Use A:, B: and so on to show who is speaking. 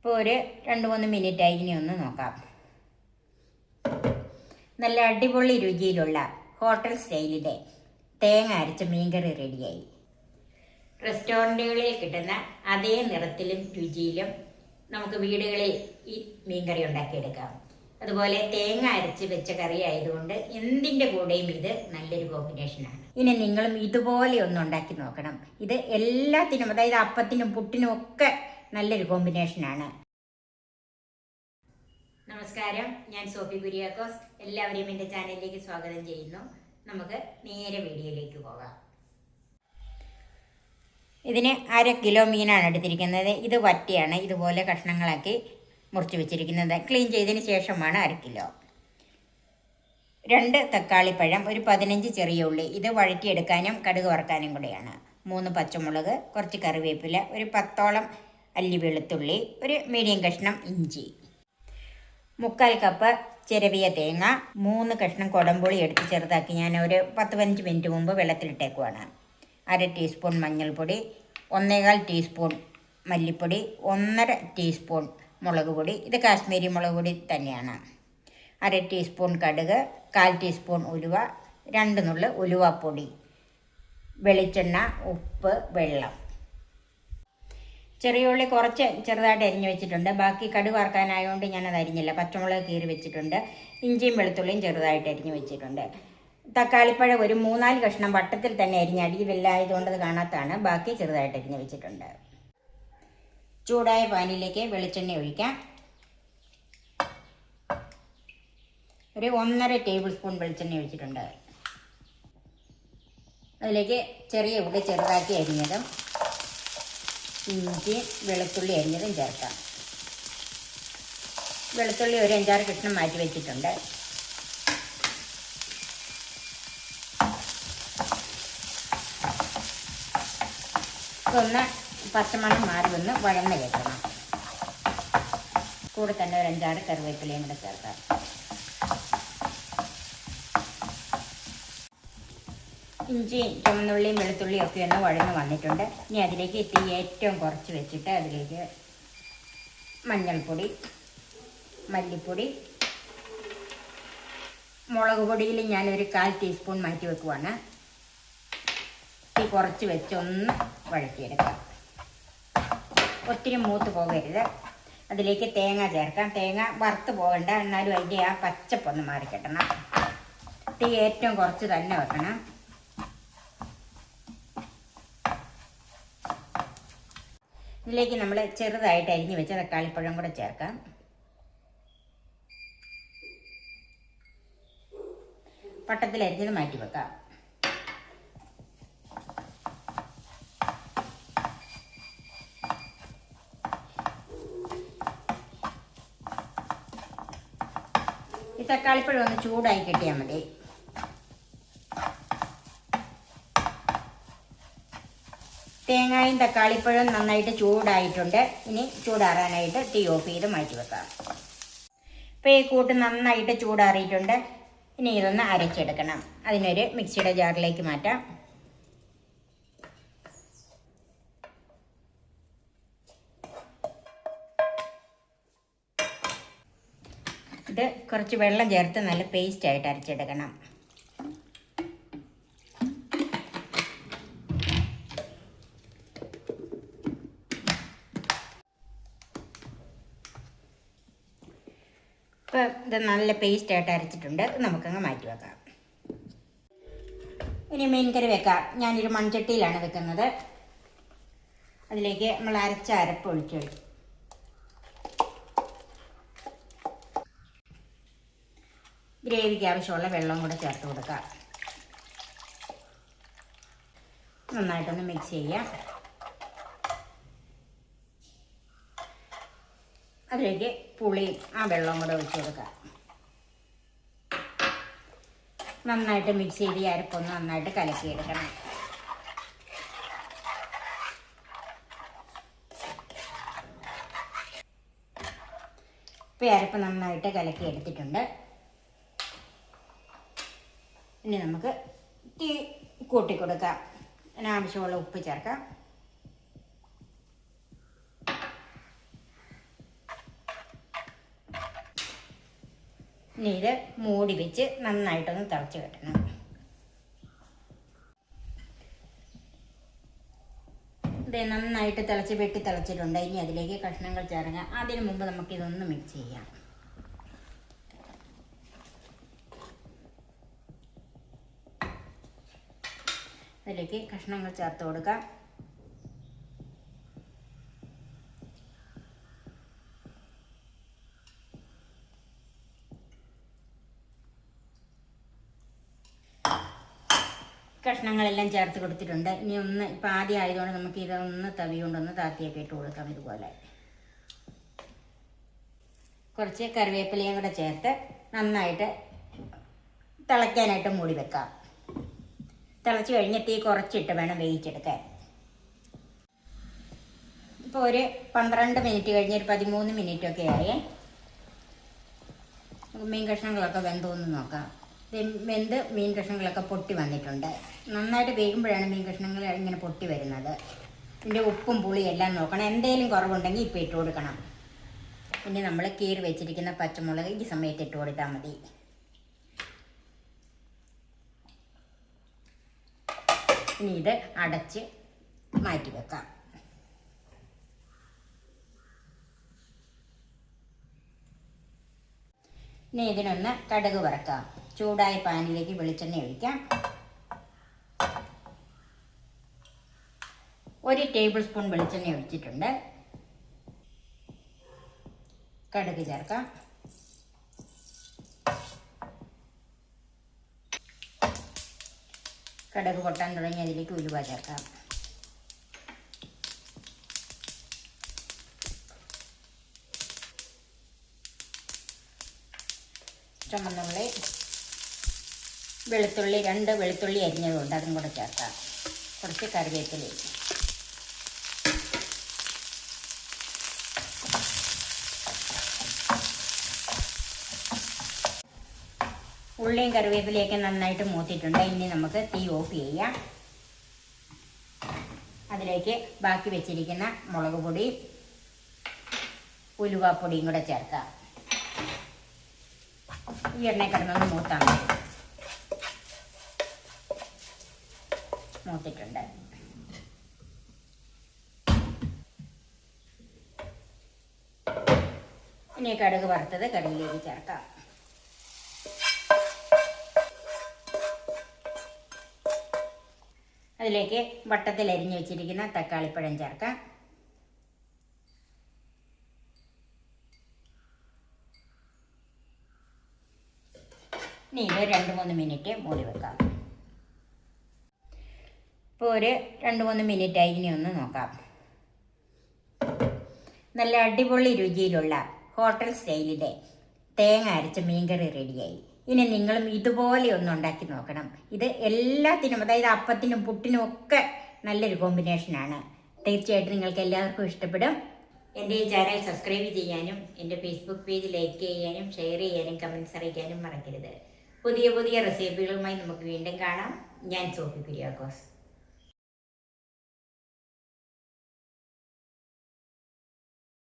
A: ഇപ്പോൾ ഒരു 2-3 മിനിറ്റായി. ഇനി ഒന്ന് നോക്കാം. നല്ല അടിപൊളി രുചിയിലുള്ള ഹോട്ടൽ സ്റ്റൈലിലെ തേങ്ങ അരച്ച മീൻകറി റെഡിയായി. റെസ്റ്റോറൻറ്റുകളിൽ കിട്ടുന്ന അതേ നിറത്തിലും രുചിയിലും നമുക്ക് വീടുകളിൽ ഈ മീൻകറി ഉണ്ടാക്കിയെടുക്കാം. അതുപോലെ തേങ്ങ അരച്ച് വെച്ച കറി ആയതുകൊണ്ട് എന്തിൻ്റെ കൂടെയും ഇത് നല്ലൊരു കോമ്പിനേഷനാണ്. ഇനി നിങ്ങളും ഇതുപോലെ ഒന്ന് ഉണ്ടാക്കി നോക്കണം. ഇത് എല്ലാത്തിനും, അതായത് അപ്പത്തിനും പുട്ടിനും ഒക്കെ നല്ലൊരു കോമ്പിനേഷനാണ്. നമസ്കാരം, ഞാൻ സോഫി കുര്യാക്കോസ്. എല്ലാവരെയും എൻ്റെ ചാനലിലേക്ക് സ്വാഗതം ചെയ്യുന്നു. നമുക്ക് നേരെ വീഡിയോയിലേക്ക് പോകാം. ഇതിന് 1/2 കിലോ മീനാണ് എടുത്തിരിക്കുന്നത്. ഇത് വറ്റിയാണ്, ഇതുപോലെ കഷ്ണങ്ങളാക്കി മുറിച്ച് വെച്ചിരിക്കുന്നത്. ക്ലീൻ ചെയ്തതിന് ശേഷമാണ് 1/2 കിലോ. 2 തക്കാളിപ്പഴം, ഒരു 15 ചെറിയ ഉള്ളി, ഇത് വഴറ്റിയെടുക്കാനും കടുക് വറുക്കാനും കൂടെയാണ്. 3 പച്ചമുളക്, കുറച്ച് കറിവേപ്പില, ഒരു 10ഓളം അല്ലി വെളുത്തുള്ളി, ഒരു മീഡിയം കഷ്ണം ഇഞ്ചി, 3/4 കപ്പ് ചിരവിയ തേങ്ങ, 3 കഷ്ണം കുടംപുളി എടുത്ത് ചെറുതാക്കി ഞാൻ ഒരു 10-15 മിനിറ്റ് മുമ്പ് വെള്ളത്തിലിട്ടേക്കുവാണ്. 1/2 ടീസ്പൂൺ മഞ്ഞൾപ്പൊടി, 1/4 ടീസ്പൂൺ മല്ലിപ്പൊടി, 1/2 ടീസ്പൂൺ മുളക് പൊടി, ഇത് കാശ്മീരി മുളക് പൊടി തന്നെയാണ്, 1/2 ടീസ്പൂൺ കടുക്, 1/4 ടീസ്പൂൺ ഉലുവ, 2 നുള്ള് ഉലുവപ്പൊടി, വെളിച്ചെണ്ണ, ഉപ്പ്, വെള്ളം. ചെറിയ ഉള്ളി കുറച്ച് ചെറുതായിട്ട് അരിഞ്ഞ് വെച്ചിട്ടുണ്ട്. ബാക്കി കടുക് വറുക്കാനായതുകൊണ്ട് ഞാനത് അരിഞ്ഞില്ല. പച്ചമുളക് കീറി വെച്ചിട്ടുണ്ട്. ഇഞ്ചിയും വെളുത്തുള്ളിയും ചെറുതായിട്ട് അരിഞ്ഞ് വെച്ചിട്ടുണ്ട്. തക്കാളിപ്പഴം ഒരു 3-4 കഷ്ണം വട്ടത്തിൽ തന്നെ അരിഞ്ഞ്, അടിയിലെല്ലായതുകൊണ്ട് അത് കാണാത്താണ്. ബാക്കി ചെറുതായിട്ട് അരിഞ്ഞ് വെച്ചിട്ടുണ്ട്. ചൂടായ പാനിലേക്ക് വെളിച്ചെണ്ണ ഒഴിക്കാം. ഒരു 1.5 ടേബിൾ സ്പൂൺ വെളിച്ചെണ്ണ ഒഴിച്ചിട്ടുണ്ട്. അതിലേക്ക് ചെറിയ ഉള്ളി ചെറുതാക്കി അരിഞ്ഞതും ഇഞ്ചി വെളുത്തുള്ളി അരിഞ്ഞതും ചേർക്കാം. വെളുത്തുള്ളി ഒരു 5-6 കഷ്ണം മാറ്റി വെച്ചിട്ടുണ്ട്. ഇതൊന്ന് പച്ചമണം മാറി വന്ന് വഴന്ന് വെക്കണം. കൂടെ തന്നെ ഒരു 5-6 കറിവേപ്പിലയും കൂടെ ചേർക്കാം. ഇഞ്ചിയും ചുവന്നുള്ളിയും വെളുത്തുള്ളിയും ഒക്കെ ഒന്ന് വഴന്ന് വന്നിട്ടുണ്ട്. ഇനി അതിലേക്ക് തീ ഏറ്റവും കുറച്ച് വെച്ചിട്ട് അതിലേക്ക് മഞ്ഞൾപ്പൊടി, മല്ലിപ്പൊടി, മുളക് പൊടിയിൽ ഞാനൊരു 1/4 ടീസ്പൂൺ മാറ്റി വെക്കുവാണ്. തീ കുറച്ച് വെച്ച് ഒന്ന് വഴറ്റിയെടുക്കാം. ഒത്തിരി മൂത്ത് പോകരുത്. അതിലേക്ക് തേങ്ങ ചേർക്കാം. തേങ്ങ വറുത്ത് പോകണ്ട, എന്നാലും അതിൻ്റെ ആ പച്ചപ്പൊന്ന് മാറിക്കിട്ടണം. തീ ഏറ്റവും കുറച്ച് തന്നെ വെക്കണം. ഇതിലേക്ക് നമ്മൾ ചെറുതായിട്ട് അരിഞ്ഞ് വെച്ച തക്കാളിപ്പഴം കൂടെ ചേർക്കാം. വട്ടത്തിൽ അരിഞ്ഞത് മാറ്റി വെക്കാം. ഈ തക്കാളിപ്പഴം ഒന്ന് ചൂടായി കിട്ടിയാൽ മതി. തേങ്ങയും തക്കാളിപ്പഴവും നന്നായിട്ട് ചൂടായിട്ടുണ്ട്. ഇനി ചൂടാറാനായിട്ട് തീ ഓഫ് ചെയ്ത് മാറ്റി വെക്കാം. ഇപ്പോൾ ഈ കൂട്ട് നന്നായിട്ട് ചൂടാറിയിട്ടുണ്ട്. ഇനി ഇതൊന്ന് അരച്ചെടുക്കണം. അതിനൊരു മിക്സിയുടെ ജാറിലേക്ക് മാറ്റാം. ഇത് കുറച്ച് വെള്ളം ചേർത്ത് നല്ല പേസ്റ്റായിട്ട് അരച്ചെടുക്കണം. ഇപ്പോൾ ഇത് നല്ല പേസ്റ്റായിട്ട് അരച്ചിട്ടുണ്ട്. നമുക്കങ്ങ് മാറ്റി വെക്കാം. ഇനി മീൻകറി വെക്കാം. ഞാനൊരു മൺചട്ടിയിലാണ് വെക്കുന്നത്. അതിലേക്ക് നമ്മൾ അരച്ച അരപ്പ് ഒഴിച്ചെടുക്കും. ഗ്രേവിക്ക് ആവശ്യമുള്ള വെള്ളവും കൂടെ ചേർത്ത് കൊടുക്കാം. നന്നായിട്ടൊന്ന് മിക്സ് ചെയ്യാം. അതിലേക്ക് പുളിയും ആ വെള്ളവും കൂടെ ഒഴിച്ച് കൊടുക്കാം. നന്നായിട്ട് മിക്സ് ചെയ്ത് ഈ അരപ്പൊന്ന് നന്നായിട്ട് കലക്കിയെടുക്കണം. ഇപ്പോൾ അരപ്പ് നന്നായിട്ട് കലക്കി എടുത്തിട്ടുണ്ട്. ഇനി നമുക്ക് തീ കൂട്ടി കൊടുക്കാം. അതിനാവശ്യമുള്ള ഉപ്പ് ചേർക്കാം. ഇനി ഇത് മൂടി വെച്ച് നന്നായിട്ടൊന്ന് തിളച്ച് കിട്ടണം. ഇത് നന്നായിട്ട് വെട്ടി തിളച്ചിട്ടുണ്ട്. ഇനി അതിലേക്ക് കഷ്ണങ്ങൾ ചേർക്കാം. അതിന് മുമ്പ് നമുക്കിതൊന്ന് മിക്സ് ചെയ്യാം. അതിലേക്ക് കഷ്ണങ്ങൾ ചേർത്ത് കൊടുക്കാം. കഷ്ണങ്ങളെല്ലാം ചേർത്ത് കൊടുത്തിട്ടുണ്ട്. ഇനി ഒന്ന് ഇപ്പം ആദ്യം ആയതുകൊണ്ട് നമുക്ക് ഇതൊന്ന് തവി കൊണ്ടൊന്ന് താത്തിയൊക്കെ ഇട്ട് കൊടുക്കാം. ഇതുപോലെ കുറച്ച് കറിവേപ്പിലയും കൂടെ ചേർത്ത് നന്നായിട്ട് തിളയ്ക്കാനായിട്ട് മൂടി വെക്കാം. തിളച്ച് കഴിഞ്ഞ് തീ കുറച്ചിട്ട് വേണം വേവിച്ചെടുക്കാൻ. ഇപ്പോൾ ഒരു 12 മിനിറ്റ് കഴിഞ്ഞ് ഒരു 13 മിനിറ്റൊക്കെ ആയി. മീൻ കഷ്ണങ്ങളൊക്കെ വെന്തോന്ന് നോക്കാം. വെന്ത് മീൻ കഷ്ണങ്ങളൊക്കെ പൊട്ടി വന്നിട്ടുണ്ട്. നന്നായിട്ട് വേകുമ്പോഴാണ് മീൻ കഷ്ണങ്ങൾ ഇങ്ങനെ പൊട്ടി വരുന്നത്. ഇതിൻ്റെ ഉപ്പും പുളിയും എല്ലാം നോക്കണം. എന്തെങ്കിലും കുറവുണ്ടെങ്കിൽ ഇപ്പം ഇട്ട് കൊടുക്കണം. ഇനി നമ്മൾ കീറി വെച്ചിരിക്കുന്ന പച്ചമുളക് ഈ സമയത്ത് ഇട്ട് കൊടുത്താൽ മതി. ഇനി ഇത് അടച്ച് മാറ്റി വെക്കാം. ഇനി ഇതിനൊന്ന് കടുക് വറക്കാം. ചൂടായ പാനിലേക്ക് വെളിച്ചെണ്ണ ഒഴിക്കാം. 1 ടേബിൾ സ്പൂൺ വെളിച്ചെണ്ണ ഒഴിച്ചിട്ടുണ്ട്. കടുക് ചേർക്കാം. കടുക് പൊട്ടാൻ തുടങ്ങി അതിലേക്ക് ഉലുവ ചേർക്കാം. ചുമന്നുള്ളി, വെളുത്തുള്ളി 2 വെളുത്തുള്ളി അരിഞ്ഞതുകൊണ്ട് അതും കൂടെ ചേർക്കാം. കുറച്ച് കറിവേപ്പില, ഉള്ളിയും കറിവേപ്പിലയൊക്കെ നന്നായിട്ട് മൂത്തിട്ടുണ്ട്. ഇനി നമുക്ക് തീ ഓഫ് ചെയ്യാം. അതിലേക്ക് ബാക്കി വെച്ചിരിക്കുന്ന മുളക് പൊടി, ഉലുവാപ്പൊടിയും കൂടെ ചേർക്കാം. ഈ എണ്ണ കിടന്നൊന്ന് മൂത്താൽ മതി. മൂത്തിട്ടുണ്ട്. ഇനി കടുക് വറുത്തത് കടുകിലേക്ക് ചേർക്കാം. അതിലേക്ക് വട്ടത്തിൽ അരിഞ്ഞു വെച്ചിരിക്കുന്ന തക്കാളിപ്പഴം ചേർക്കാം. ഇനി ഇത് 2-3 മിനിറ്റ് മൂടി വെക്കാം. ഇപ്പോൾ ഒരു 2-3 മിനിറ്റായി. ഇനി ഒന്ന് നോക്കാം. നല്ല അടിപൊളി രുചിയിലുള്ള ഹോട്ടൽ സ്റ്റൈലിലെ തേങ്ങ അരച്ച മീൻകറി റെഡിയായി. ഇനി നിങ്ങളും ഇതുപോലെ ഒന്ന് ഉണ്ടാക്കി നോക്കണം. ഇത് എല്ലാത്തിനും, അതായത് അപ്പത്തിനും പുട്ടിനും ഒക്കെ നല്ലൊരു കോമ്പിനേഷനാണ്. തീർച്ചയായിട്ടും നിങ്ങൾക്ക് എല്ലാവർക്കും ഇഷ്ടപ്പെടും. എൻ്റെ ഈ ചാനൽ സബ്സ്ക്രൈബ് ചെയ്യാനും എൻ്റെ ഫേസ്ബുക്ക് പേജ് ലൈക്ക് ചെയ്യാനും ഷെയർ ചെയ്യാനും കമൻറ്റ്സ് അറിയിക്കാനും മറക്കരുത്. പുതിയ റെസിപ്പികളുമായി നമുക്ക് വീണ്ടും കാണാം. ഞാൻ സോഫി കുര്യാക്കോസ്.